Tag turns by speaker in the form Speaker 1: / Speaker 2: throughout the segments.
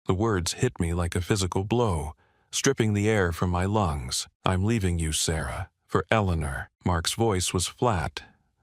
Speaker 1: The words hit me like a physical blow, stripping the air from my lungs. "I'm leaving you, Sarah, for Eleanor." Mark's voice was flat,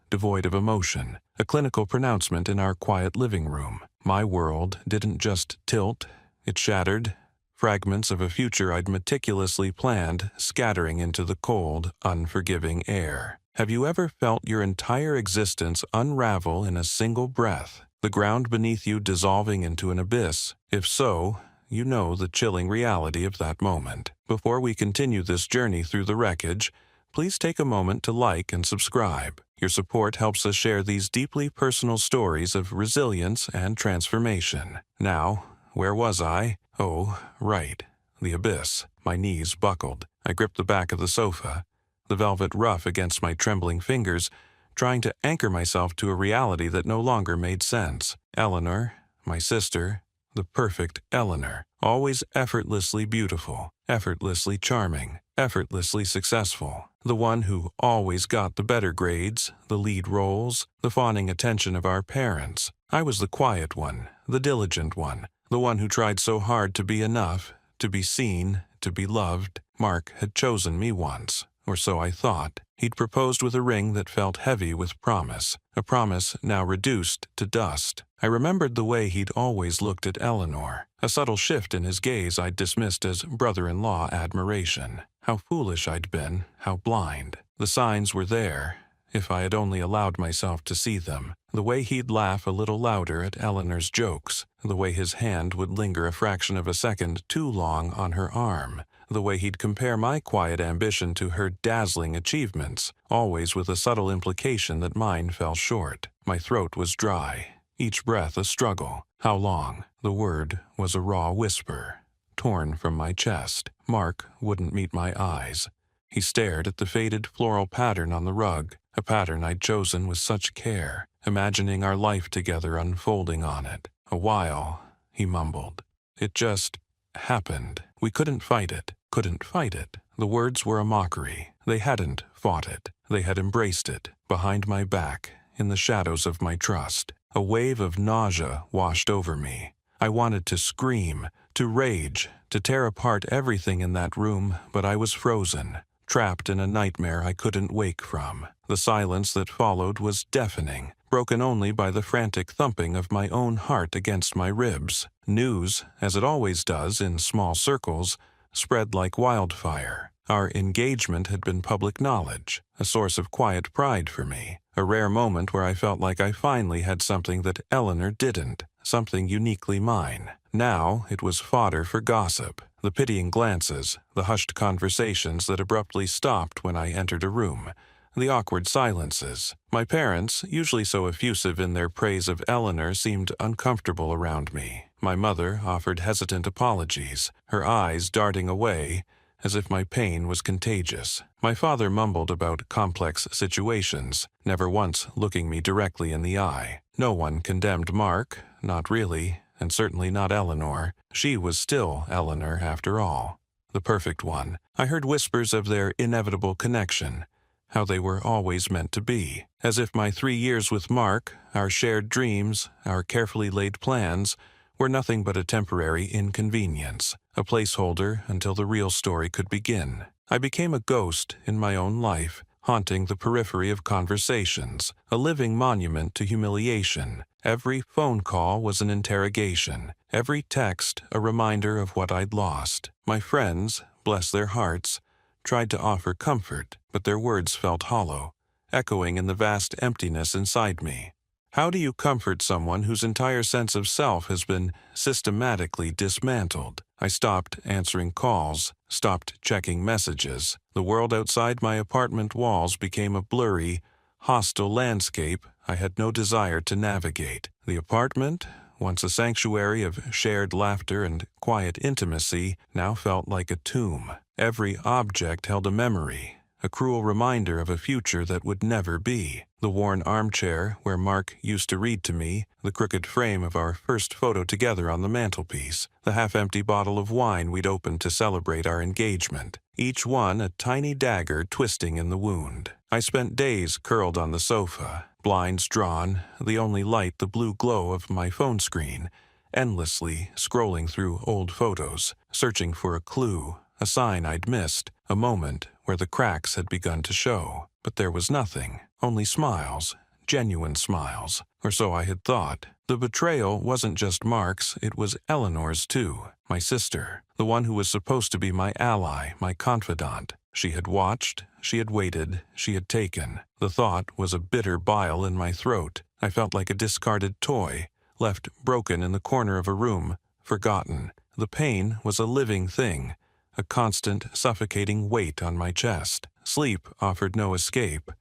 Speaker 1: devoid of emotion, a clinical pronouncement in our quiet living room. My world didn't just tilt, it shattered, fragments of a future I'd meticulously planned scattering into the cold, unforgiving air. Have you ever felt your entire existence unravel in a single breath, the ground beneath you dissolving into an abyss? If so, you know the chilling reality of that moment. Before we continue this journey through the wreckage, please take a moment to like and subscribe. Your support helps us share these deeply personal stories of resilience and transformation. Now, where was I? Oh, right, the abyss. My knees buckled. I gripped the back of the sofa, the velvet rough against my trembling fingers, trying to anchor myself to a reality that no longer made sense. Eleanor, my sister, the perfect Eleanor, always effortlessly beautiful, effortlessly charming, effortlessly successful. The one who always got the better grades, the lead roles, the fawning attention of our parents. I was the quiet one, the diligent one, the one who tried so hard to be enough, to be seen, to be loved. Mark had chosen me once, or so I thought. He'd proposed with a ring that felt heavy with promise, a promise now reduced to dust. I remembered the way he'd always looked at Eleanor, a subtle shift in his gaze I'd dismissed as brother-in-law admiration. How foolish I'd been, how blind. The signs were there, if I had only allowed myself to see them. The way he'd laugh a little louder at Eleanor's jokes, the way his hand would linger a fraction of a second too long on her arm, the way he'd compare my quiet ambition to her dazzling achievements, always with a subtle implication that mine fell short. My throat was dry, each breath a struggle. How long? The word was a raw whisper, torn from my chest. Mark wouldn't meet my eyes. He stared at the faded floral pattern on the rug, a pattern I'd chosen with such care, imagining our life together unfolding on it. "A while," he mumbled. "It just happened. We couldn't fight it, couldn't fight it." The words were a mockery. They hadn't fought it. They had embraced it, behind my back, in the shadows of my trust. A wave of nausea washed over me. I wanted to scream, to rage, to tear apart everything in that room, but I was frozen, trapped in a nightmare I couldn't wake from. The silence that followed was deafening, broken only by the frantic thumping of my own heart against my ribs. News, as it always does in small circles, spread like wildfire. Our engagement had been public knowledge, a source of quiet pride for me, a rare moment where I felt like I finally had something that Eleanor didn't, something uniquely mine. Now it was fodder for gossip, the pitying glances, the hushed conversations that abruptly stopped when I entered a room, the awkward silences. My parents, usually so effusive in their praise of Eleanor, seemed uncomfortable around me. My mother offered hesitant apologies, her eyes darting away, as if my pain was contagious. My father mumbled about complex situations, never once looking me directly in the eye. No one condemned Mark, not really, and certainly not Eleanor. She was still Eleanor after all, the perfect one. I heard whispers of their inevitable connection, how they were always meant to be, as if my 3 years with Mark, our shared dreams, our carefully laid plans, were nothing but a temporary inconvenience, a placeholder until the real story could begin. I became a ghost in my own life, haunting the periphery of conversations, a living monument to humiliation. Every phone call was an interrogation, every text a reminder of what I'd lost. My friends, bless their hearts, tried to offer comfort, but their words felt hollow, echoing in the vast emptiness inside me. How do you comfort someone whose entire sense of self has been systematically dismantled? I stopped answering calls, stopped checking messages. The world outside my apartment walls became a blurry, hostile landscape I had no desire to navigate. The apartment, once a sanctuary of shared laughter and quiet intimacy, now felt like a tomb. Every object held a memory, a cruel reminder of a future that would never be. The worn armchair where Mark used to read to me, the crooked frame of our first photo together on the mantelpiece, the half-empty bottle of wine we'd opened to celebrate our engagement, each one a tiny dagger twisting in the wound. I spent days curled on the sofa, blinds drawn, the only light the blue glow of my phone screen, endlessly scrolling through old photos, searching for a clue, a sign I'd missed, a moment where the cracks had begun to show. But there was nothing, only smiles, genuine smiles, or so I had thought. The betrayal wasn't just Mark's, it was Eleanor's too, my sister, the one who was supposed to be my ally, my confidant. She had watched, she had waited, she had taken. The thought was a bitter bile in my throat. I felt like a discarded toy, left broken in the corner of a room, forgotten. The pain was a living thing, a constant, suffocating weight on my chest. Sleep offered no escape,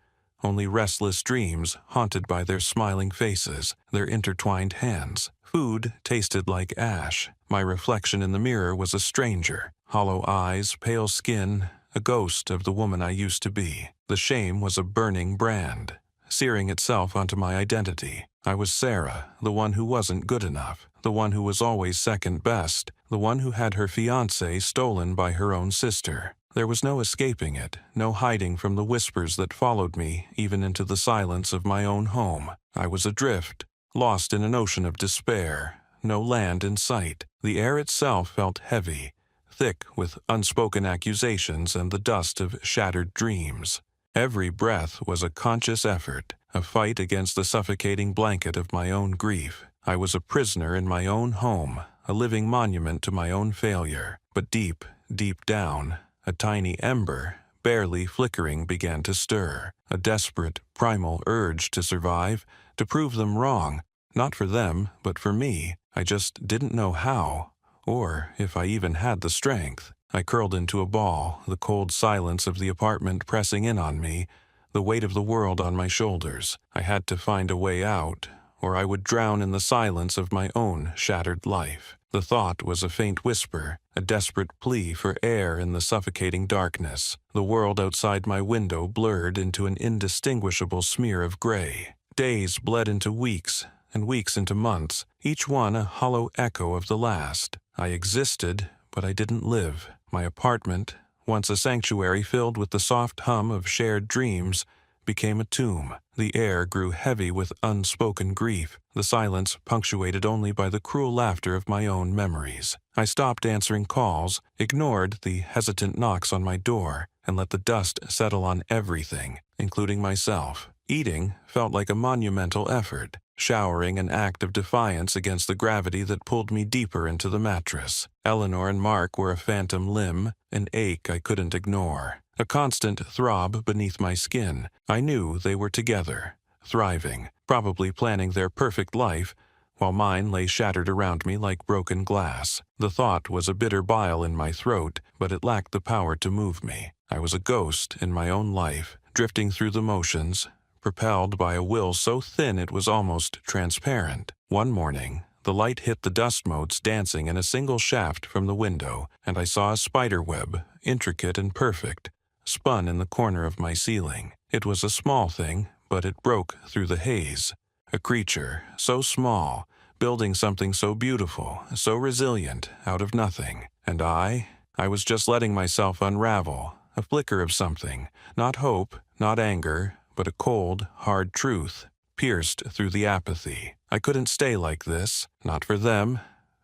Speaker 1: only restless dreams haunted by their smiling faces, their intertwined hands. Food tasted like ash. My reflection in the mirror was a stranger, hollow eyes, pale skin, a ghost of the woman I used to be. The shame was a burning brand, searing itself onto my identity. I was Sarah, the one who wasn't good enough, the one who was always second best, the one who had her fiancé stolen by her own sister. There was no escaping it, no hiding from the whispers that followed me, even into the silence of my own home. I was adrift, lost in an ocean of despair, no land in sight. The air itself felt heavy, thick with unspoken accusations and the dust of shattered dreams. Every breath was a conscious effort, a fight against the suffocating blanket of my own grief. I was a prisoner in my own home, a living monument to my own failure. But deep, deep down, a tiny ember, barely flickering, began to stir. A desperate, primal urge to survive, to prove them wrong. Not for them, but for me. I just didn't know how, or if I even had the strength. I curled into a ball, the cold silence of the apartment pressing in on me, the weight of the world on my shoulders. I had to find a way out, or I would drown in the silence of my own shattered life. The thought was a faint whisper, a desperate plea for air in the suffocating darkness. The world outside my window blurred into an indistinguishable smear of gray. Days bled into weeks, and weeks into months, each one a hollow echo of the last. I existed, but I didn't live. My apartment, once a sanctuary filled with the soft hum of shared dreams, became a tomb. The air grew heavy with unspoken grief, the silence punctuated only by the cruel laughter of my own memories. I stopped answering calls, ignored the hesitant knocks on my door, and let the dust settle on everything, including myself. Eating felt like a monumental effort, showering an act of defiance against the gravity that pulled me deeper into the mattress. Eleanor and Mark were a phantom limb, an ache I couldn't ignore. A constant throb beneath my skin. I knew they were together, thriving, probably planning their perfect life, while mine lay shattered around me like broken glass. The thought was a bitter bile in my throat, but it lacked the power to move me. I was a ghost in my own life, drifting through the motions, propelled by a will so thin it was almost transparent. One morning, the light hit the dust motes dancing in a single shaft from the window, and I saw a spider web, intricate and perfect, spun in the corner of my ceiling. It was a small thing, but it broke through the haze. A creature, so small, building something so beautiful, so resilient, out of nothing. And I was just letting myself unravel, a flicker of something, not hope, not anger, but a cold, hard truth, pierced through the apathy. I couldn't stay like this, not for them,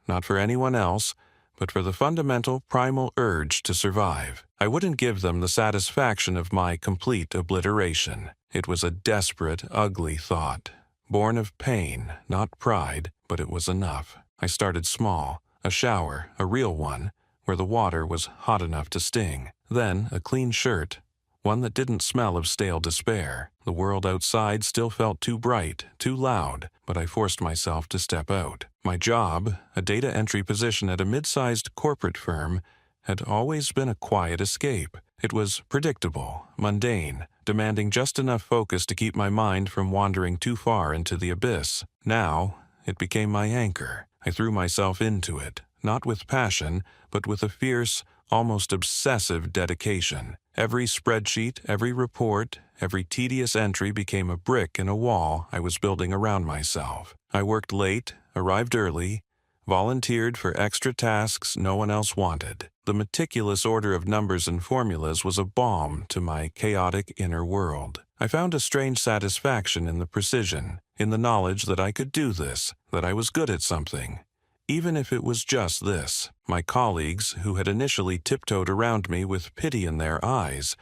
Speaker 1: not for anyone else, but for the fundamental primal urge to survive. I wouldn't give them the satisfaction of my complete obliteration. It was a desperate, ugly thought, born of pain, not pride, but it was enough. I started small, a shower, a real one, where the water was hot enough to sting. Then a clean shirt, one that didn't smell of stale despair. The world outside still felt too bright, too loud, but I forced myself to step out. My job, a data entry position at a mid-sized corporate firm, had always been a quiet escape. It was predictable, mundane, demanding just enough focus to keep my mind from wandering too far into the abyss. Now, it became my anchor. I threw myself into it, not with passion, but with a fierce, almost obsessive dedication. Every spreadsheet, every report, every tedious entry became a brick in a wall I was building around myself. I worked late, arrived early, volunteered for extra tasks no one else wanted. The meticulous order of numbers and formulas was a balm to my chaotic inner world. I found a strange satisfaction in the precision, in the knowledge that I could do this, that I was good at something, even if it was just this. My colleagues, who had initially tiptoed around me with pity in their eyes,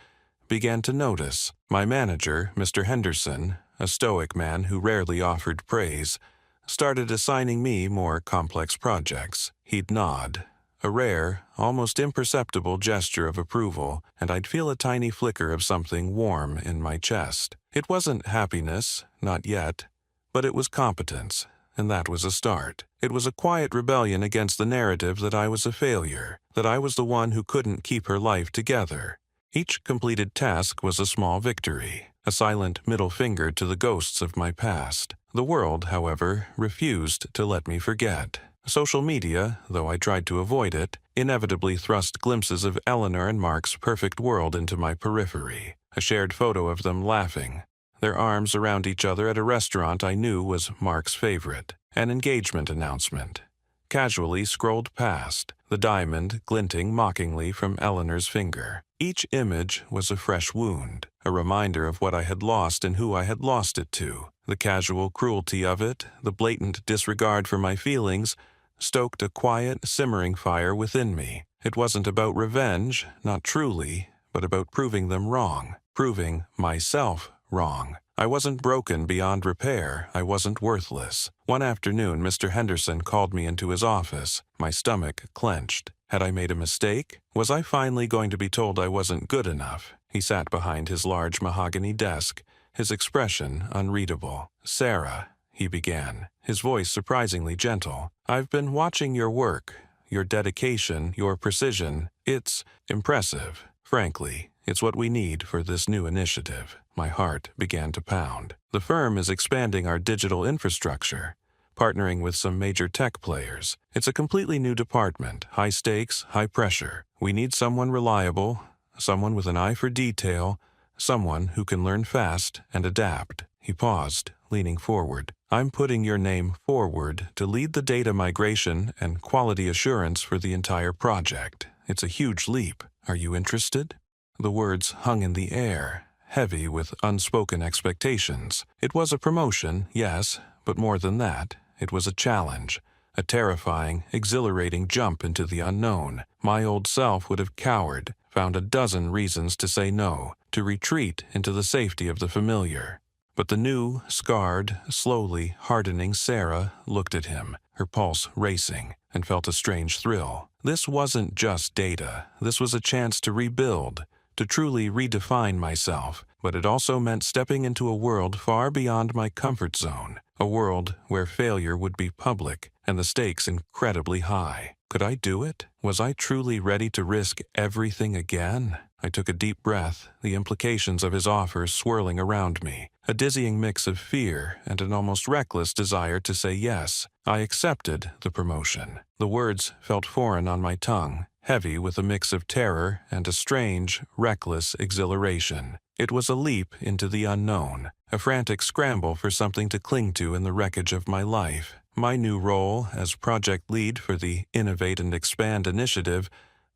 Speaker 1: began to notice. My manager, Mr. Henderson, a stoic man who rarely offered praise, started assigning me more complex projects. He'd nod, a rare, almost imperceptible gesture of approval, and I'd feel a tiny flicker of something warm in my chest. It wasn't happiness, not yet, but it was competence, and that was a start. It was a quiet rebellion against the narrative that I was a failure, that I was the one who couldn't keep her life together. Each completed task was a small victory, a silent middle finger to the ghosts of my past. The world, however, refused to let me forget. Social media, though I tried to avoid it, inevitably thrust glimpses of Eleanor and Mark's perfect world into my periphery. A shared photo of them laughing, their arms around each other at a restaurant I knew was Mark's favorite. An engagement announcement. Casually scrolled past, the diamond glinting mockingly from Eleanor's finger. Each image was a fresh wound, a reminder of what I had lost and who I had lost it to. The casual cruelty of it, the blatant disregard for my feelings, stoked a quiet, simmering fire within me. It wasn't about revenge, not truly, but about proving them wrong, proving myself wrong. I wasn't broken beyond repair. I wasn't worthless. One afternoon, Mr. Henderson called me into his office. My stomach clenched. Had I made a mistake? Was I finally going to be told I wasn't good enough? He sat behind his large mahogany desk, his expression unreadable. "Sarah," he began, his voice surprisingly gentle, "I've been watching your work, your dedication, your precision. It's impressive. Frankly, it's what we need for this new initiative." My heart began to pound. The firm is expanding our digital infrastructure, partnering with some major tech players. It's a completely new department, high stakes, high pressure. We need someone reliable, someone with an eye for detail, someone who can learn fast and adapt. He paused, leaning forward. "I'm putting your name forward to lead the data migration and quality assurance for the entire project. It's a huge leap. Are you interested?" The words hung in the air, heavy with unspoken expectations. It was a promotion, yes, but more than that, it was a challenge, a terrifying, exhilarating jump into the unknown. My old self would have cowered, found a dozen reasons to say no, to retreat into the safety of the familiar. But the new, scarred, slowly hardening Sarah looked at him, her pulse racing, and felt a strange thrill. This wasn't just data. This was a chance to rebuild, to truly redefine myself, but it also meant stepping into a world far beyond my comfort zone, a world where failure would be public and the stakes incredibly high. Could I do it? Was I truly ready to risk everything again? I took a deep breath, the implications of his offer swirling around me, a dizzying mix of fear and an almost reckless desire to say yes. I accepted the promotion. The words felt foreign on my tongue, heavy with a mix of terror and a strange, reckless exhilaration. It was a leap into the unknown, a frantic scramble for something to cling to in the wreckage of my life. My new role as project lead for the Innovate and Expand initiative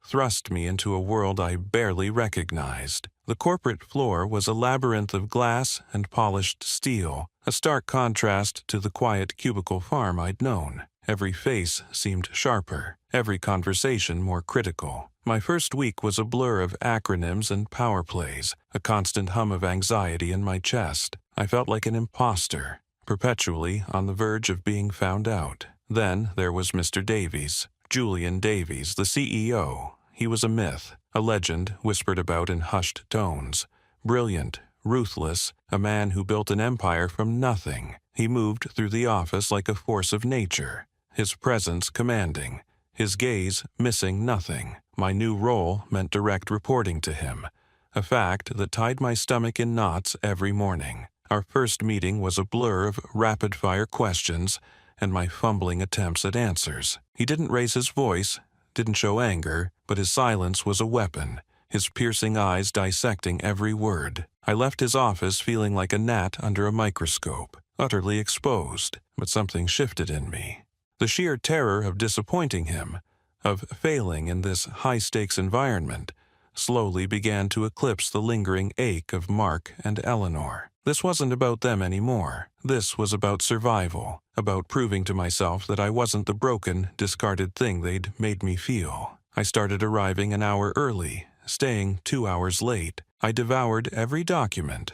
Speaker 1: thrust me into a world I barely recognized. The corporate floor was a labyrinth of glass and polished steel, a stark contrast to the quiet cubicle farm I'd known. Every face seemed sharper, every conversation more critical. My first week was a blur of acronyms and power plays, a constant hum of anxiety in my chest. I felt like an imposter, perpetually on the verge of being found out. Then there was Mr. Davies, Julian Davies, the CEO. He was a myth, a legend whispered about in hushed tones. Brilliant, ruthless, a man who built an empire from nothing. He moved through the office like a force of nature, his presence commanding, his gaze missing nothing. My new role meant direct reporting to him, a fact that tied my stomach in knots every morning. Our first meeting was a blur of rapid-fire questions and my fumbling attempts at answers. He didn't raise his voice, didn't show anger, but his silence was a weapon, his piercing eyes dissecting every word. I left his office feeling like a gnat under a microscope, utterly exposed, but something shifted in me. The sheer terror of disappointing him, of failing in this high-stakes environment, slowly began to eclipse the lingering ache of Mark and Eleanor. This wasn't about them anymore. This was about survival, about proving to myself that I wasn't the broken, discarded thing they'd made me feel. I started arriving an hour early, staying 2 hours late. I devoured every document,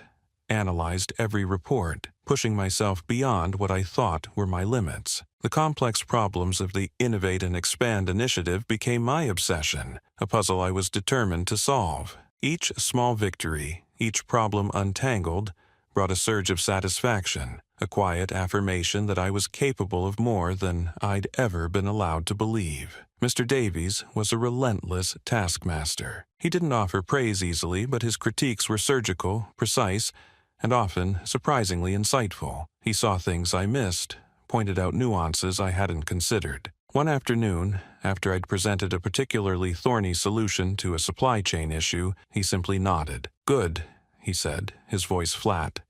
Speaker 1: analyzed every report, pushing myself beyond what I thought were my limits. The complex problems of the Innovate and Expand initiative became my obsession, a puzzle I was determined to solve. Each small victory, each problem untangled, brought a surge of satisfaction, a quiet affirmation that I was capable of more than I'd ever been allowed to believe. Mr. Davies was a relentless taskmaster. He didn't offer praise easily, but his critiques were surgical, precise, and often surprisingly insightful. He saw things I missed, pointed out nuances I hadn't considered. One afternoon, after I'd presented a particularly thorny solution to a supply chain issue, he simply nodded. "Good," he said, his voice flat,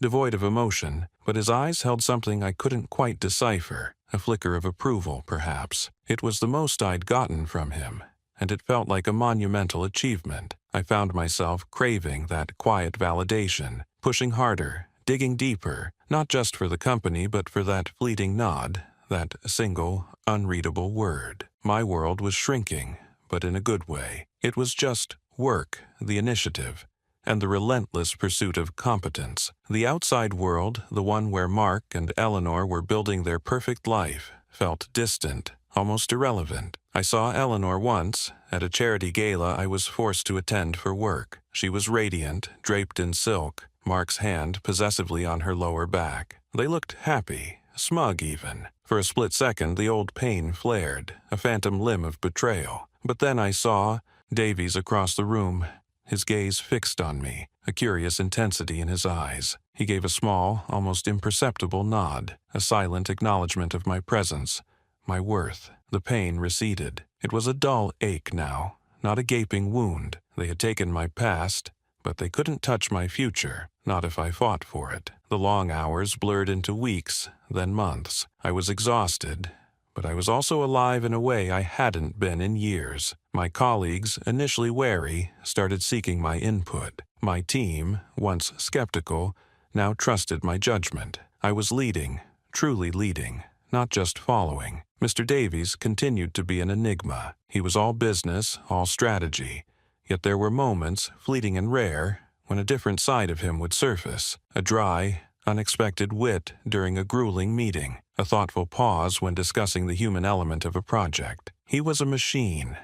Speaker 1: devoid of emotion, but his eyes held something I couldn't quite decipher, a flicker of approval, perhaps. It was the most I'd gotten from him, and it felt like a monumental achievement. I found myself craving that quiet validation, pushing harder, digging deeper, not just for the company but for that fleeting nod, that single, unreadable word. My world was shrinking, but in a good way. It was just work, the initiative, and the relentless pursuit of competence. The outside world, the one where Mark and Eleanor were building their perfect life, felt distant, almost irrelevant. I saw Eleanor once, at a charity gala I was forced to attend for work. She was radiant, draped in silk, Mark's hand possessively on her lower back. They looked happy, smug even. For a split second the old pain flared, a phantom limb of betrayal. But then I saw Davies across the room, his gaze fixed on me, a curious intensity in his eyes. He gave a small, almost imperceptible nod, a silent acknowledgement of my presence, my worth. The pain receded. It was a dull ache now, not a gaping wound. They had taken my past, but they couldn't touch my future, not if I fought for it. The long hours blurred into weeks, then months. I was exhausted, but I was also alive in a way I hadn't been in years. My colleagues, initially wary, started seeking my input. My team, once skeptical, now trusted my judgment. I was leading, truly leading, not just following. Mr. Davies continued to be an enigma. He was all business, all strategy, yet there were moments, fleeting and rare, when a different side of him would surface. A dry, unexpected wit during a grueling meeting, a thoughtful pause when discussing the human element of a project. He was a machine,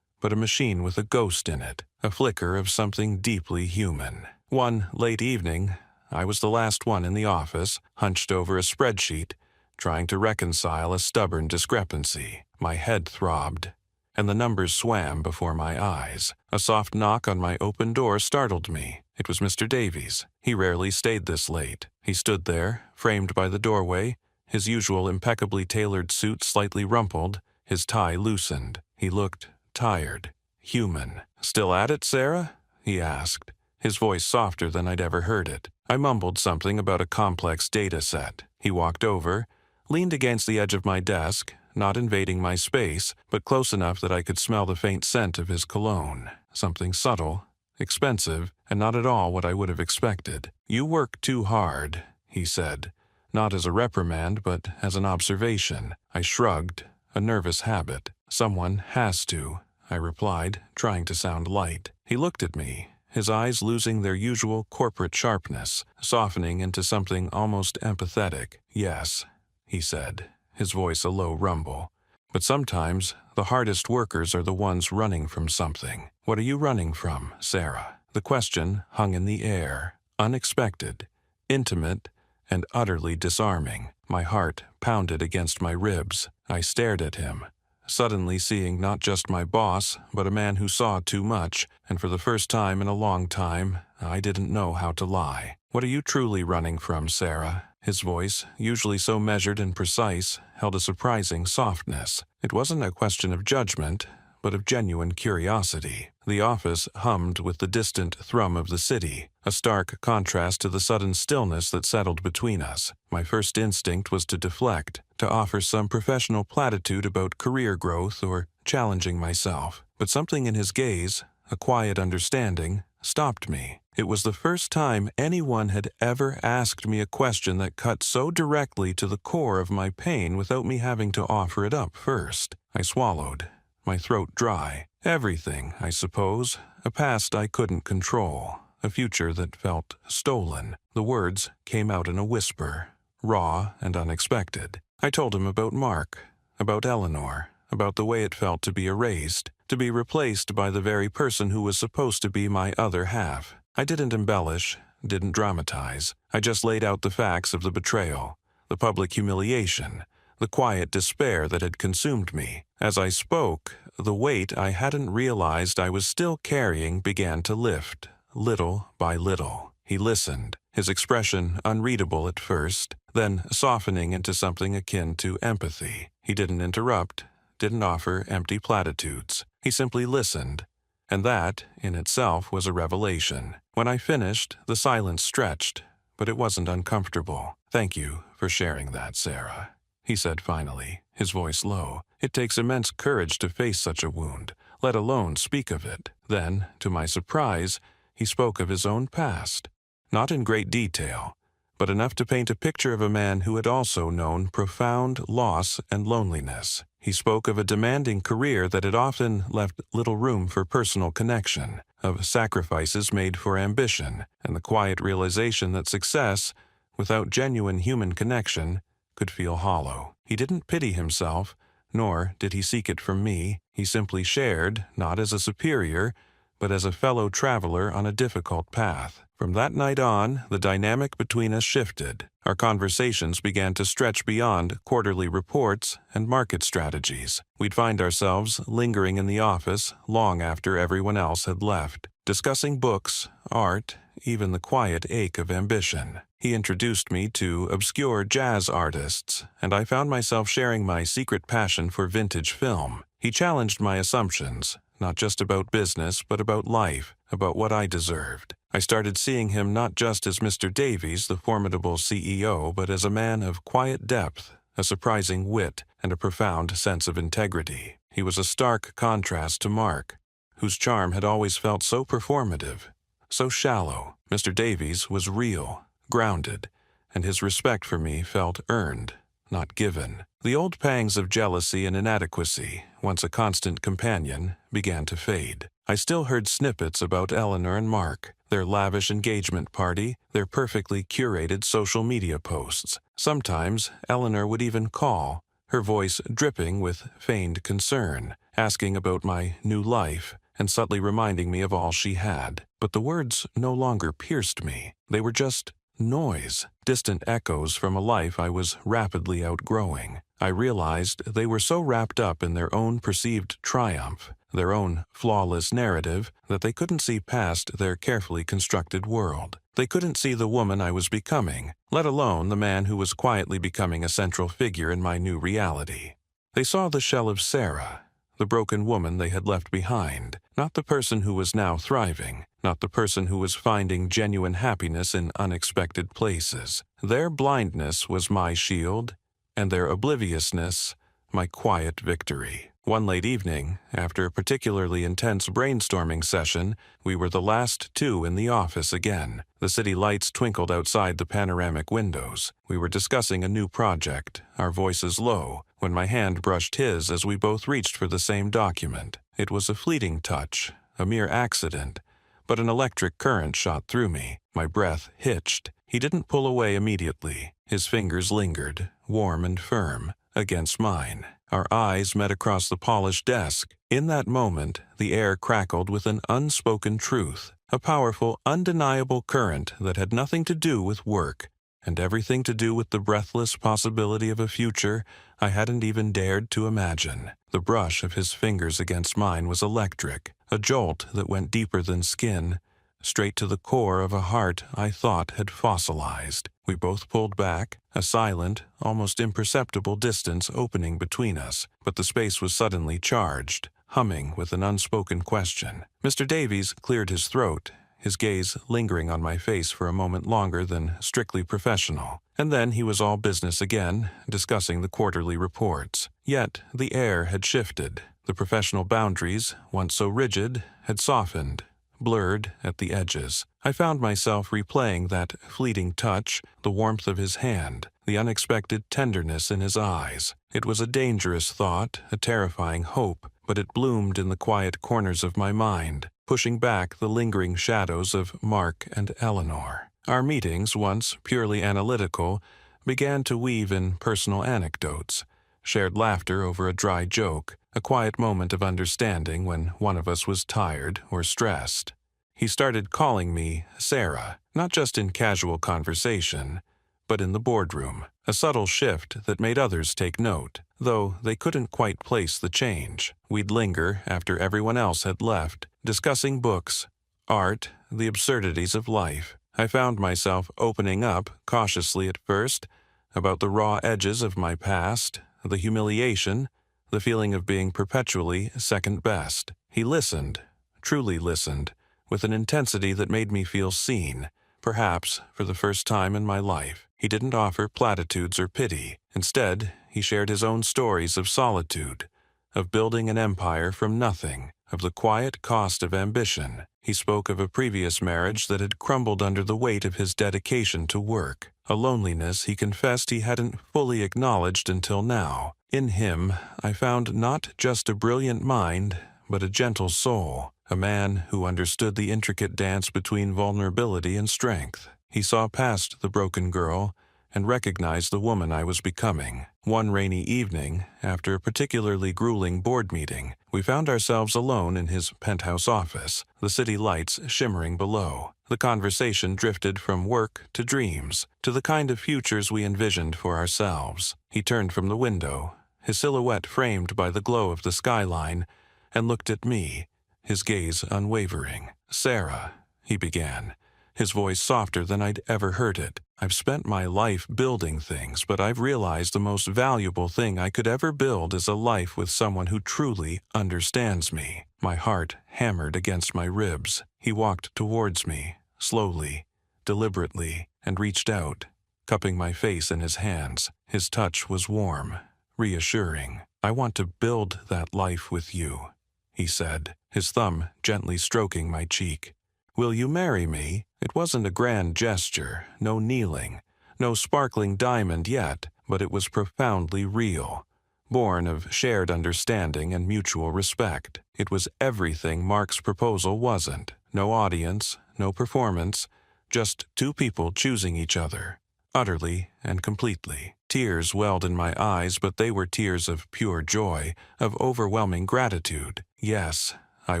Speaker 1: but a machine with a ghost in it, a flicker of something deeply human. One late evening, I was the last one in the office, hunched over a spreadsheet, trying to reconcile a stubborn discrepancy. My head throbbed, and the numbers swam before my eyes. A soft knock on my open door startled me. It was Mr. Davies. He rarely stayed this late. He stood there, framed by the doorway, his usual impeccably tailored suit slightly rumpled, his tie loosened. He looked tired, human. "Still at it, Sarah?" he asked, his voice softer than I'd ever heard it. I mumbled something about a complex data set. He walked over, leaned against the edge of my desk, not invading my space, but close enough that I could smell the faint scent of his cologne. Something subtle, expensive, and not at all what I would have expected. "You work too hard," he said, not as a reprimand, but as an observation. I shrugged, a nervous habit. "Someone has to," I replied, trying to sound light. He looked at me, his eyes losing their usual corporate sharpness, softening into something almost empathetic. "Yes," he said, his voice a low rumble. "But sometimes the hardest workers are the ones running from something." "What are you running from, Sarah?" The question hung in the air, unexpected, intimate, and utterly disarming. My heart pounded against my ribs. I stared at him, suddenly seeing not just my boss, but a man who saw too much, and for the first time in a long time, I didn't know how to lie. "What are you truly running from, Sarah?" His voice, usually so measured and precise, held a surprising softness. It wasn't a question of judgment, but of genuine curiosity. The office hummed with the distant thrum of the city, a stark contrast to the sudden stillness that settled between us. My first instinct was to deflect, to offer some professional platitude about career growth or challenging myself. But something in his gaze, a quiet understanding, stopped me. It was the first time anyone had ever asked me a question that cut so directly to the core of my pain without me having to offer it up first. I swallowed, my throat dry. Everything, I suppose. A past I couldn't control. A future that felt stolen. The words came out in a whisper, raw and unexpected. I told him about Mark, about Eleanor, about the way it felt to be erased, to be replaced by the very person who was supposed to be my other half. I didn't embellish, didn't dramatize. I just laid out the facts of the betrayal, the public humiliation, the quiet despair that had consumed me. As I spoke, the weight I hadn't realized I was still carrying began to lift, little by little. He listened, his expression unreadable at first, then softening into something akin to empathy. He didn't interrupt, didn't offer empty platitudes. He simply listened, and that, in itself, was a revelation. When I finished, the silence stretched, but it wasn't uncomfortable. "Thank you for sharing that, Sarah," he said finally, his voice low. "It takes immense courage to face such a wound, let alone speak of it." Then, to my surprise, he spoke of his own past. Not in great detail, but enough to paint a picture of a man who had also known profound loss and loneliness. He spoke of a demanding career that had often left little room for personal connection, of sacrifices made for ambition, and the quiet realization that success, without genuine human connection, could feel hollow. He didn't pity himself, nor did he seek it from me. He simply shared, not as a superior, but as a fellow traveler on a difficult path. From that night on, the dynamic between us shifted. Our conversations began to stretch beyond quarterly reports and market strategies. We'd find ourselves lingering in the office long after everyone else had left, discussing books, art, even the quiet ache of ambition. He introduced me to obscure jazz artists, and I found myself sharing my secret passion for vintage film. He challenged my assumptions, not just about business, but about life, about what I deserved. I started seeing him not just as Mr. Davies, the formidable CEO, but as a man of quiet depth, a surprising wit, and a profound sense of integrity. He was a stark contrast to Mark, whose charm had always felt so performative, so shallow. Mr. Davies was real, grounded, and his respect for me felt earned, not given. The old pangs of jealousy and inadequacy, once a constant companion, began to fade. I still heard snippets about Eleanor and Mark, their lavish engagement party, their perfectly curated social media posts. Sometimes Eleanor would even call, her voice dripping with feigned concern, asking about my new life and subtly reminding me of all she had. But the words no longer pierced me. They were just noise, distant echoes from a life I was rapidly outgrowing. I realized they were so wrapped up in their own perceived triumph, their own flawless narrative, that they couldn't see past their carefully constructed world. They couldn't see the woman I was becoming, let alone the man who was quietly becoming a central figure in my new reality. They saw the shell of Sarah, the broken woman they had left behind, not the person who was now thriving, not the person who was finding genuine happiness in unexpected places. Their blindness was my shield, and their obliviousness my quiet victory. One late evening, after a particularly intense brainstorming session, we were the last two in the office again. The city lights twinkled outside the panoramic windows. We were discussing a new project, our voices low, when my hand brushed his as we both reached for the same document. It was a fleeting touch, a mere accident, but an electric current shot through me. My breath hitched. He didn't pull away immediately. His fingers lingered, warm and firm, against mine. Our eyes met across the polished desk. In that moment, the air crackled with an unspoken truth, a powerful, undeniable current that had nothing to do with work, and everything to do with the breathless possibility of a future I hadn't even dared to imagine. The brush of his fingers against mine was electric, a jolt that went deeper than skin, straight to the core of a heart I thought had fossilized. We both pulled back, a silent, almost imperceptible distance opening between us, but the space was suddenly charged, humming with an unspoken question. Mr. Davies cleared his throat, his gaze lingering on my face for a moment longer than strictly professional, and then he was all business again, discussing the quarterly reports. Yet the air had shifted. The professional boundaries, once so rigid, had softened, blurred at the edges. I found myself replaying that fleeting touch, the warmth of his hand, the unexpected tenderness in his eyes. It was a dangerous thought, a terrifying hope, but it bloomed in the quiet corners of my mind, pushing back the lingering shadows of Mark and Eleanor. Our meetings, once purely analytical, began to weave in personal anecdotes, shared laughter over a dry joke, a quiet moment of understanding when one of us was tired or stressed. He started calling me Sarah, not just in casual conversation, but in the boardroom, a subtle shift that made others take note, though they couldn't quite place the change. We'd linger after everyone else had left, discussing books, art, the absurdities of life. I found myself opening up, cautiously at first, about the raw edges of my past, the humiliation, the feeling of being perpetually second best. He listened, truly listened, with an intensity that made me feel seen, perhaps for the first time in my life. He didn't offer platitudes or pity. Instead, he shared his own stories of solitude, of building an empire from nothing, of the quiet cost of ambition. He spoke of a previous marriage that had crumbled under the weight of his dedication to work, a loneliness he confessed he hadn't fully acknowledged until now. In him, I found not just a brilliant mind, but a gentle soul, a man who understood the intricate dance between vulnerability and strength. He saw past the broken girl and recognized the woman I was becoming. One rainy evening, after a particularly grueling board meeting, we found ourselves alone in his penthouse office, the city lights shimmering below. The conversation drifted from work to dreams, to the kind of futures we envisioned for ourselves. He turned from the window, his silhouette framed by the glow of the skyline, and looked at me, his gaze unwavering. "Sarah," he began, his voice softer than I'd ever heard it. "I've spent my life building things, but I've realized the most valuable thing I could ever build is a life with someone who truly understands me." My heart hammered against my ribs. He walked towards me, slowly, deliberately, and reached out, cupping my face in his hands. His touch was warm, reassuring. "I want to build that life with you," he said, his thumb gently stroking my cheek. "Will you marry me?" It wasn't a grand gesture, no kneeling, no sparkling diamond yet, but it was profoundly real, born of shared understanding and mutual respect. It was everything Mark's proposal wasn't. No audience, no performance, just two people choosing each other, utterly and completely. Tears welled in my eyes, but they were tears of pure joy, of overwhelming gratitude. "Yes," I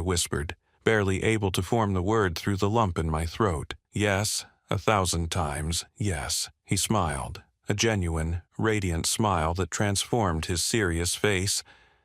Speaker 1: whispered, barely able to form the word through the lump in my throat. "Yes, 1,000 times, yes." He smiled, a genuine, radiant smile that transformed his serious face,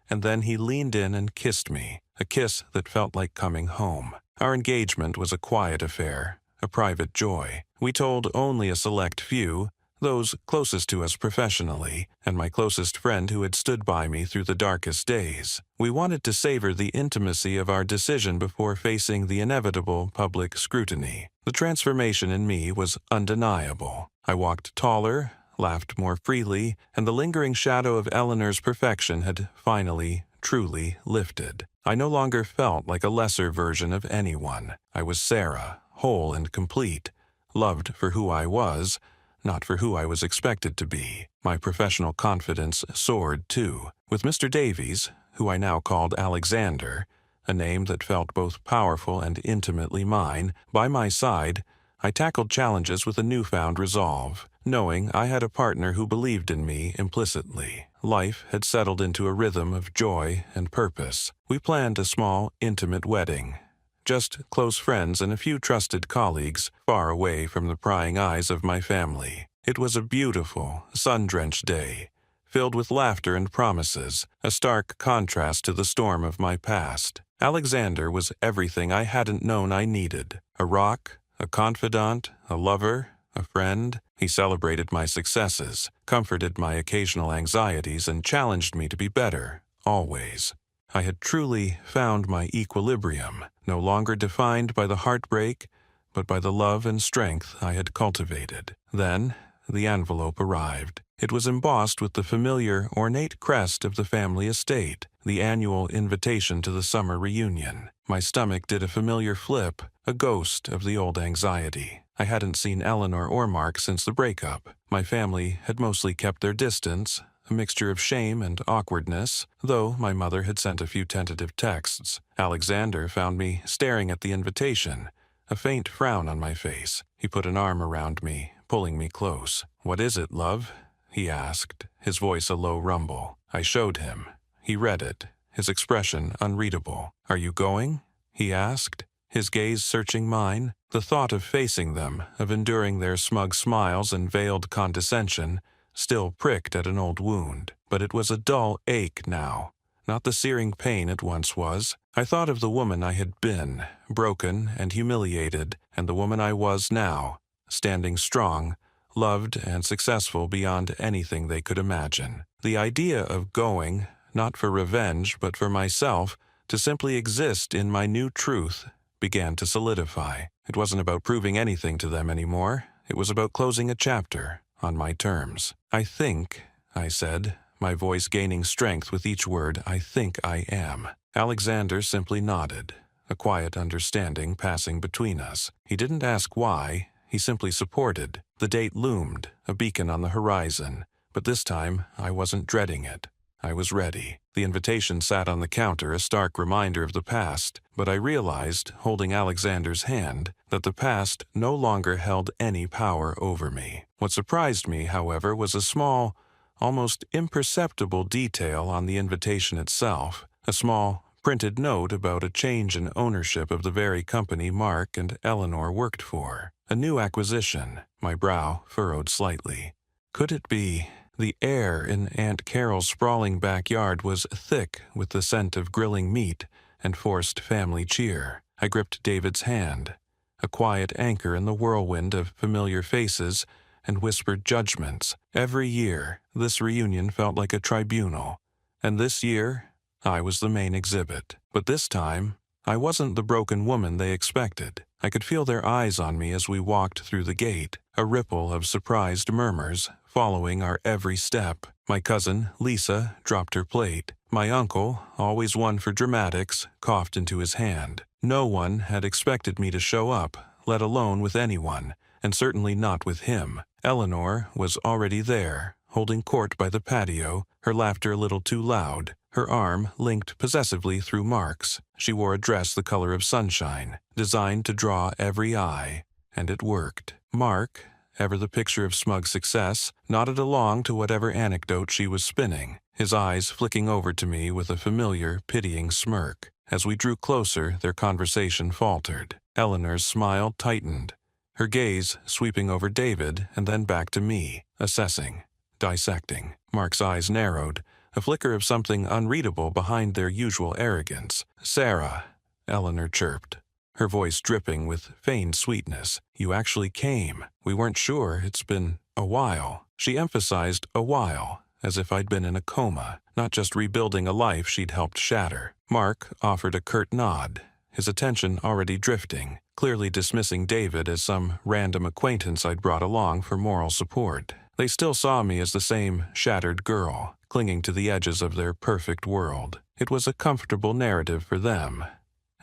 Speaker 1: and then he leaned in and kissed me, a kiss that felt like coming home. Our engagement was a quiet affair, a private joy. We told only a select few, those closest to us professionally, and my closest friend who had stood by me through the darkest days. We wanted to savor the intimacy of our decision before facing the inevitable public scrutiny. The transformation in me was undeniable. I walked taller, laughed more freely, and the lingering shadow of Eleanor's perfection had finally, truly lifted. I no longer felt like a lesser version of anyone. I was Sarah, whole and complete, loved for who I was, not for who I was expected to be. My professional confidence soared, too. With Mr. Davies, who I now called Alexander, a name that felt both powerful and intimately mine, by my side, I tackled challenges with a newfound resolve, knowing I had a partner who believed in me implicitly. Life had settled into a rhythm of joy and purpose. We planned a small, intimate wedding. Just close friends and a few trusted colleagues, far away from the prying eyes of my family. It was a beautiful, sun-drenched day, filled with laughter and promises, a stark contrast to the storm of my past. Alexander was everything I hadn't known I needed. A rock, a confidant, a lover, a friend. He celebrated my successes, comforted my occasional anxieties, and challenged me to be better, always. I had truly found my equilibrium, no longer defined by the heartbreak, but by the love and strength I had cultivated. Then, the envelope arrived. It was embossed with the familiar, ornate crest of the family estate, the annual invitation to the summer reunion. My stomach did a familiar flip, a ghost of the old anxiety. I hadn't seen Eleanor or Mark since the breakup. My family had mostly kept their distance, a mixture of shame and awkwardness, though my mother had sent a few tentative texts. Alexander found me staring at the invitation, a faint frown on my face. He put an arm around me, pulling me close. "What is it, love?" he asked, his voice a low rumble. I showed him. He read it, his expression unreadable. "Are you going?" he asked, his gaze searching mine. The thought of facing them, of enduring their smug smiles and veiled condescension, still pricked at an old wound. But it was a dull ache now, not the searing pain it once was. I thought of the woman I had been, broken and humiliated, and the woman I was now, standing strong, loved and successful beyond anything they could imagine. The idea of going, not for revenge but for myself, to simply exist in my new truth, began to solidify. It wasn't about proving anything to them anymore. It was about closing a chapter, on my terms. "I think," I said, my voice gaining strength with each word, "I think I am." Alexander simply nodded, a quiet understanding passing between us. He didn't ask why, he simply supported. The date loomed, a beacon on the horizon, but this time I wasn't dreading it. I was ready. The invitation sat on the counter, a stark reminder of the past, but I realized, holding Alexander's hand, that the past no longer held any power over me. What surprised me, however, was a small, almost imperceptible detail on the invitation itself, a small, printed note about a change in ownership of the very company Mark and Eleanor worked for. A new acquisition. My brow furrowed slightly. Could it be? The air in Aunt Carol's sprawling backyard was thick with the scent of grilling meat and forced family cheer. I gripped David's hand, a quiet anchor in the whirlwind of familiar faces and whispered judgments. Every year, this reunion felt like a tribunal, and this year, I was the main exhibit. But this time, I wasn't the broken woman they expected. I could feel their eyes on me as we walked through the gate, a ripple of surprised murmurs following our every step. My cousin, Lisa, dropped her plate. My uncle, always one for dramatics, coughed into his hand. No one had expected me to show up, let alone with anyone, and certainly not with him. Eleanor was already there, holding court by the patio, her laughter a little too loud, her arm linked possessively through Mark's. She wore a dress the color of sunshine, designed to draw every eye, and it worked. Mark, ever the picture of smug success, nodded along to whatever anecdote she was spinning, his eyes flicking over to me with a familiar, pitying smirk. As we drew closer, their conversation faltered. Eleanor's smile tightened, her gaze sweeping over David and then back to me, assessing, dissecting. Mark's eyes narrowed, a flicker of something unreadable behind their usual arrogance. "Sarah," Eleanor chirped, her voice dripping with feigned sweetness. "You actually came. We weren't sure. It's been a while." She emphasized a while, as if I'd been in a coma, not just rebuilding a life she'd helped shatter. Mark offered a curt nod, his attention already drifting, clearly dismissing David as some random acquaintance I'd brought along for moral support. They still saw me as the same shattered girl, clinging to the edges of their perfect world. It was a comfortable narrative for them,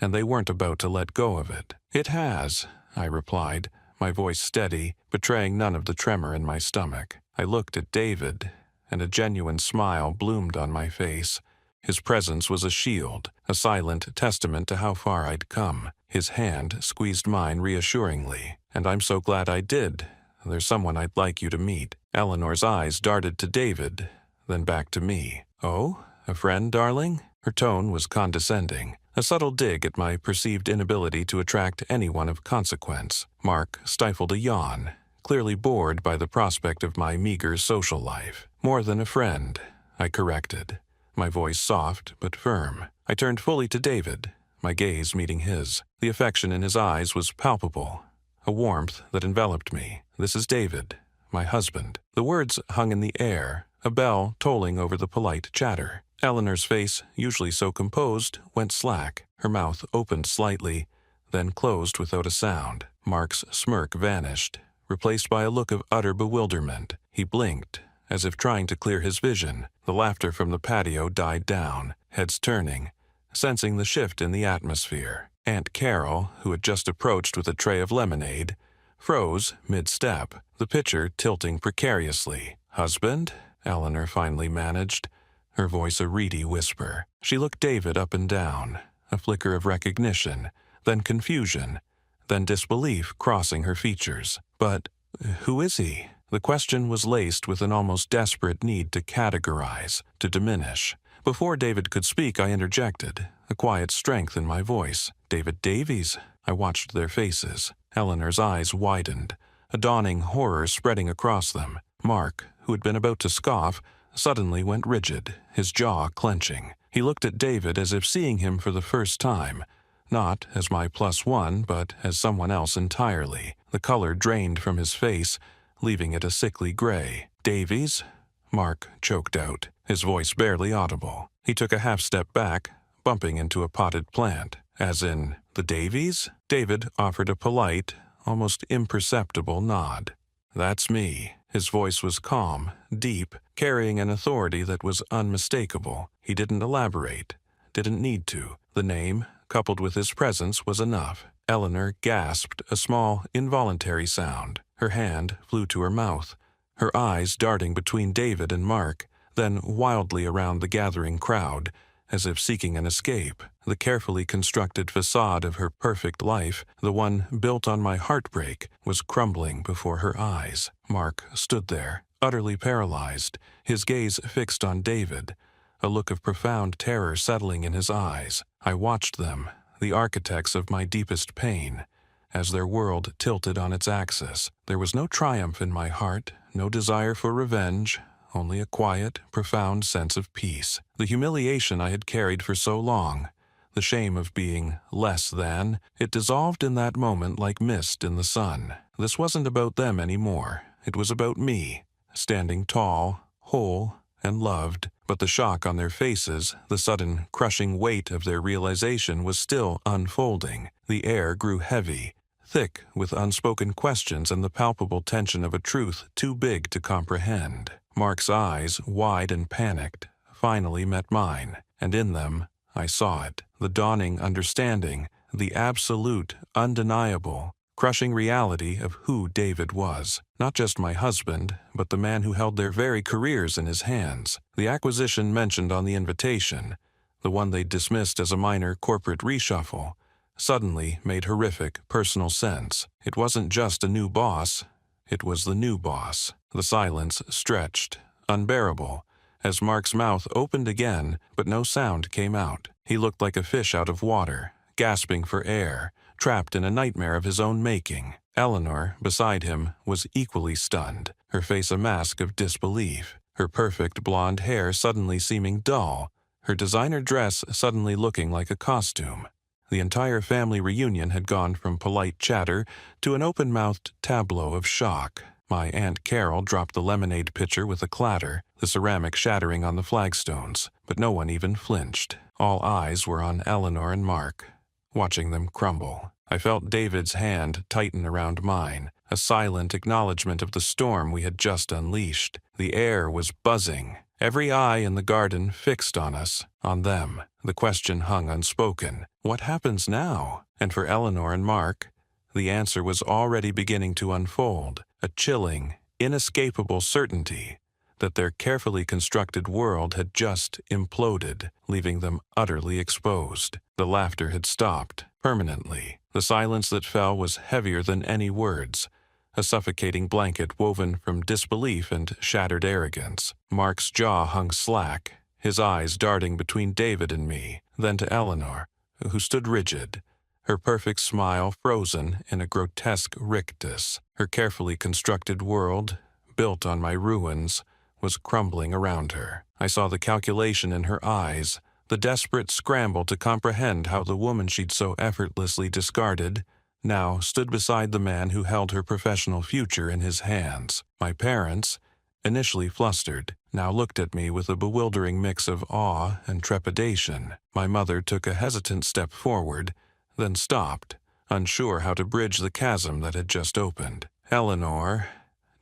Speaker 1: and they weren't about to let go of it. "It has," I replied, my voice steady, betraying none of the tremor in my stomach. I looked at David, and a genuine smile bloomed on my face. His presence was a shield, a silent testament to how far I'd come. His hand squeezed mine reassuringly. "And I'm so glad I did. There's someone I'd like you to meet." Eleanor's eyes darted to David, then back to me. "Oh, a friend, darling?" Her tone was condescending, a subtle dig at my perceived inability to attract anyone of consequence. Mark stifled a yawn, clearly bored by the prospect of my meager social life. "More than a friend," I corrected, my voice soft but firm. I turned fully to David, my gaze meeting his. The affection in his eyes was palpable, a warmth that enveloped me. "This is David, my husband." The words hung in the air, a bell tolling over the polite chatter. Eleanor's face, usually so composed, went slack. Her mouth opened slightly, then closed without a sound. Mark's smirk vanished, replaced by a look of utter bewilderment. He blinked, as if trying to clear his vision. The laughter from the patio died down, heads turning, sensing the shift in the atmosphere. Aunt Carol, who had just approached with a tray of lemonade, froze mid-step, the pitcher tilting precariously. "Husband?" Eleanor finally managed, her voice a reedy whisper. She looked David up and down, a flicker of recognition, then confusion, then disbelief crossing her features. "But who is he?" The question was laced with an almost desperate need to categorize, to diminish. Before David could speak, I interjected, a quiet strength in my voice. "David Davies." I watched their faces. Eleanor's eyes widened, a dawning horror spreading across them. Mark, who had been about to scoff, suddenly went rigid, his jaw clenching. He looked at David as if seeing him for the first time, not as my +1, but as someone else entirely. The color drained from his face, leaving it a sickly gray. "Davies?" Mark choked out, his voice barely audible. He took a half-step back, bumping into a potted plant. "As in, the Davies?" David offered a polite, almost imperceptible nod. "That's me." His voice was calm, deep, carrying an authority that was unmistakable. He didn't elaborate, didn't need to. The name, coupled with his presence, was enough. Eleanor gasped a small, involuntary sound. Her hand flew to her mouth, her eyes darting between David and Mark, then wildly around the gathering crowd, as if seeking an escape. The carefully constructed facade of her perfect life, the one built on my heartbreak, was crumbling before her eyes. Mark stood there, utterly paralyzed, his gaze fixed on David, a look of profound terror settling in his eyes. I watched them, the architects of my deepest pain, as their world tilted on its axis. There was no triumph in my heart, no desire for revenge, only a quiet, profound sense of peace. The humiliation I had carried for so long, the shame of being less than, it dissolved in that moment like mist in the sun. This wasn't about them anymore. It was about me, standing tall, whole, and loved. But the shock on their faces, the sudden, crushing weight of their realization was still unfolding. The air grew heavy, thick with unspoken questions and the palpable tension of a truth too big to comprehend. Mark's eyes, wide and panicked, finally met mine, and in them I saw it. The dawning understanding, the absolute, undeniable, crushing reality of who David was. Not just my husband, but the man who held their very careers in his hands. The acquisition mentioned on the invitation, the one they dismissed as a minor corporate reshuffle, suddenly made horrific personal sense. It wasn't just a new boss, it was the new boss. The silence stretched, unbearable, as Mark's mouth opened again, but no sound came out. He looked like a fish out of water, gasping for air, trapped in a nightmare of his own making. Eleanor, beside him, was equally stunned, her face a mask of disbelief, her perfect blonde hair suddenly seeming dull, her designer dress suddenly looking like a costume. The entire family reunion had gone from polite chatter to an open-mouthed tableau of shock. My Aunt Carol dropped the lemonade pitcher with a clatter, the ceramic shattering on the flagstones, but no one even flinched. All eyes were on Eleanor and Mark, watching them crumble. I felt David's hand tighten around mine, a silent acknowledgement of the storm we had just unleashed. The air was buzzing, every eye in the garden fixed on us, on them. The question hung unspoken. What happens now? And for Eleanor and Mark, the answer was already beginning to unfold, a chilling, inescapable certainty that their carefully constructed world had just imploded, leaving them utterly exposed. The laughter had stopped, permanently. The silence that fell was heavier than any words, a suffocating blanket woven from disbelief and shattered arrogance. Mark's jaw hung slack, his eyes darting between David and me, then to Eleanor, who stood rigid, her perfect smile frozen in a grotesque rictus. Her carefully constructed world, built on my ruins, was crumbling around her. I saw the calculation in her eyes, the desperate scramble to comprehend how the woman she'd so effortlessly discarded now stood beside the man who held her professional future in his hands. My parents, initially flustered, now looked at me with a bewildering mix of awe and trepidation. My mother took a hesitant step forward, then stopped, unsure how to bridge the chasm that had just opened. Eleanor,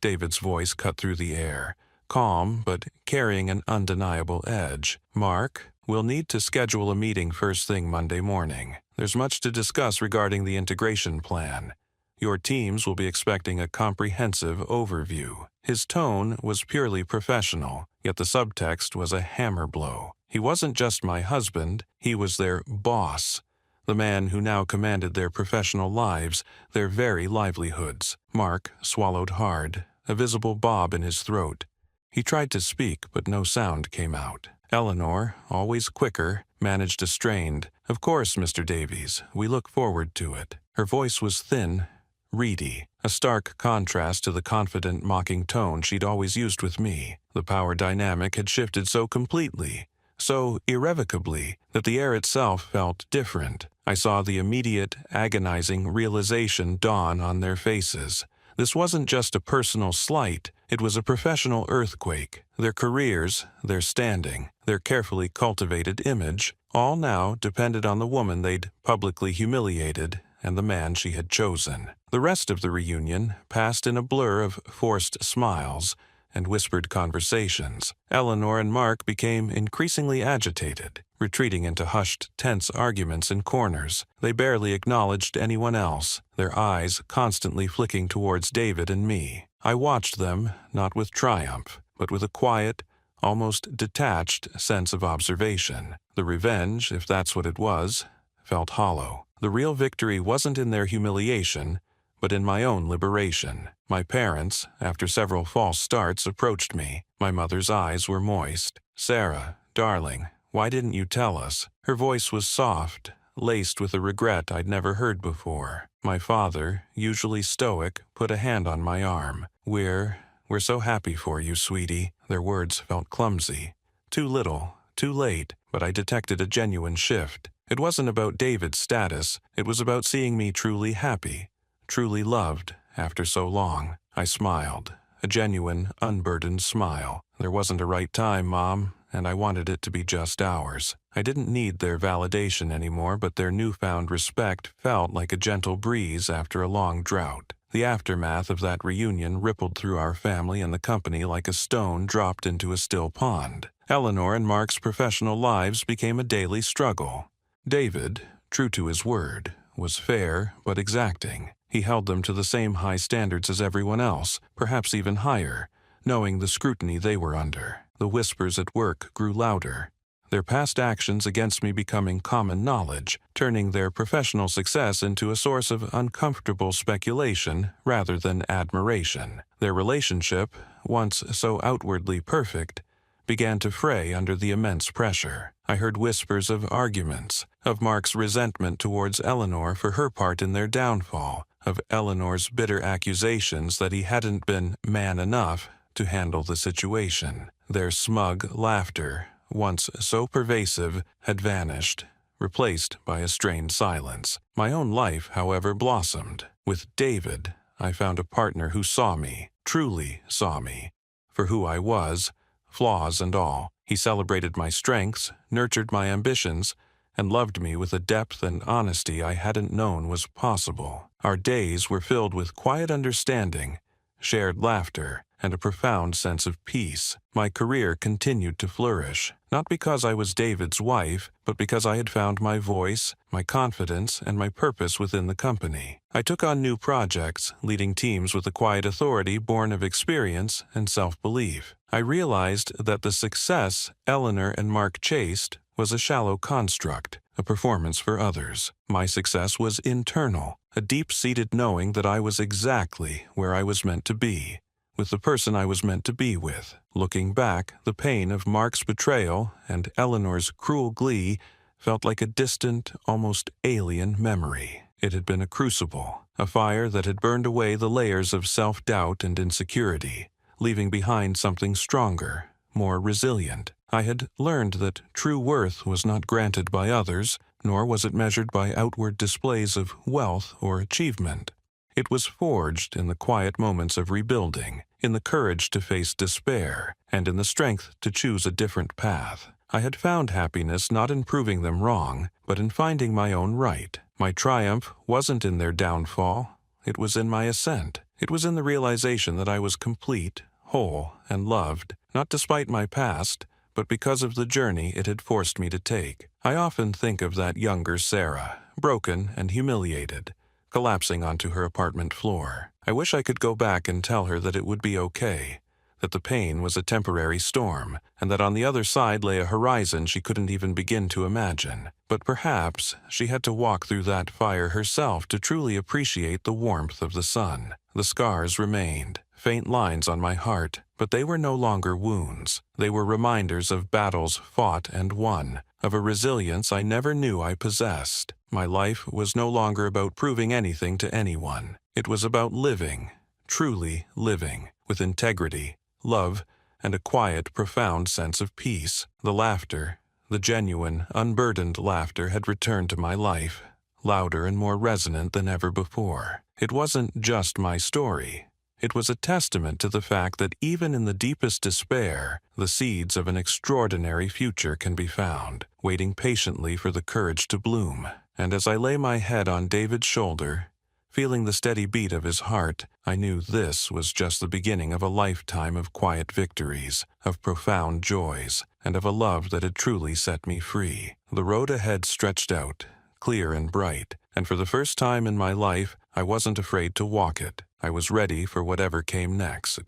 Speaker 1: David's voice cut through the air, calm but carrying an undeniable edge. Mark, we'll need to schedule a meeting first thing Monday morning. There's much to discuss regarding the integration plan. Your teams will be expecting a comprehensive overview. His tone was purely professional, yet the subtext was a hammer blow. He wasn't just my husband, he was their boss, the man who now commanded their professional lives, their very livelihoods. Mark swallowed hard, a visible bob in his throat. He tried to speak, but no sound came out. Eleanor, always quicker, managed a strained, "Of course, Mr. Davies, we look forward to it." Her voice was thin, reedy, a stark contrast to the confident, mocking tone she'd always used with me. The power dynamic had shifted so completely, so irrevocably, that the air itself felt different. I saw the immediate, agonizing realization dawn on their faces. This wasn't just a personal slight, it was a professional earthquake. Their careers, their standing, their carefully cultivated image, all now depended on the woman they'd publicly humiliated and the man she had chosen. The rest of the reunion passed in a blur of forced smiles and whispered conversations. Eleanor and Mark became increasingly agitated, retreating into hushed, tense arguments in corners. They barely acknowledged anyone else, their eyes constantly flicking towards David and me. I watched them, not with triumph, but with a quiet, almost detached sense of observation. The revenge, if that's what it was, felt hollow. The real victory wasn't in their humiliation, but in my own liberation. My parents, after several false starts, approached me. My mother's eyes were moist. "Sarah, darling, why didn't you tell us?" Her voice was soft, laced with a regret I'd never heard before. My father, usually stoic, put a hand on my arm. We're so happy for you, sweetie." Their words felt clumsy. Too little, too late, but I detected a genuine shift. It wasn't about David's status, it was about seeing me truly happy, truly loved after so long. I smiled, a genuine, unburdened smile. There wasn't a right time, Mom, and I wanted it to be just ours. I didn't need their validation anymore, but their newfound respect felt like a gentle breeze after a long drought. The aftermath of that reunion rippled through our family and the company like a stone dropped into a still pond. Eleanor and Mark's professional lives became a daily struggle. David, true to his word, was fair but exacting. He held them to the same high standards as everyone else, perhaps even higher, knowing the scrutiny they were under. The whispers at work grew louder, their past actions against me becoming common knowledge, turning their professional success into a source of uncomfortable speculation rather than admiration. Their relationship, once so outwardly perfect, began to fray under the immense pressure. I heard whispers of arguments, of Mark's resentment towards Eleanor for her part in their downfall, of Eleanor's bitter accusations that he hadn't been man enough to handle the situation. Their smug laughter, once so pervasive, had vanished, replaced by a strained silence. My own life, however, blossomed. With David, I found a partner who saw me, truly saw me, for who I was, flaws and all. He celebrated my strengths, nurtured my ambitions, and loved me with a depth and honesty I hadn't known was possible. Our days were filled with quiet understanding, shared laughter, and a profound sense of peace. My career continued to flourish, not because I was David's wife, but because I had found my voice, my confidence, and my purpose within the company. I took on new projects, leading teams with a quiet authority born of experience and self-belief. I realized that the success Eleanor and Mark chased was a shallow construct, a performance for others. My success was internal, a deep-seated knowing that I was exactly where I was meant to be, with the person I was meant to be with. Looking back, the pain of Mark's betrayal and Eleanor's cruel glee felt like a distant, almost alien memory. It had been a crucible, a fire that had burned away the layers of self-doubt and insecurity, leaving behind something stronger, more resilient. I had learned that true worth was not granted by others, nor was it measured by outward displays of wealth or achievement. It was forged in the quiet moments of rebuilding, in the courage to face despair, and in the strength to choose a different path. I had found happiness not in proving them wrong, but in finding my own right. My triumph wasn't in their downfall, it was in my ascent. It was in the realization that I was complete, whole, and loved, not despite my past, but because of the journey it had forced me to take. I often think of that younger Sarah, broken and humiliated, collapsing onto her apartment floor. I wish I could go back and tell her that it would be okay, that the pain was a temporary storm, and that on the other side lay a horizon she couldn't even begin to imagine. But perhaps she had to walk through that fire herself to truly appreciate the warmth of the sun. The scars remained, faint lines on my heart, but they were no longer wounds. They were reminders of battles fought and won, of a resilience I never knew I possessed. My life was no longer about proving anything to anyone. It was about living, truly living, with integrity, love, and a quiet, profound sense of peace. The laughter, the genuine, unburdened laughter had returned to my life, louder and more resonant than ever before. It wasn't just my story. It was a testament to the fact that even in the deepest despair, the seeds of an extraordinary future can be found, waiting patiently for the courage to bloom. And as I lay my head on David's shoulder, feeling the steady beat of his heart, I knew this was just the beginning of a lifetime of quiet victories, of profound joys, and of a love that had truly set me free. The road ahead stretched out, clear and bright, and for the first time in my life, I wasn't afraid to walk it. I was ready for whatever came next.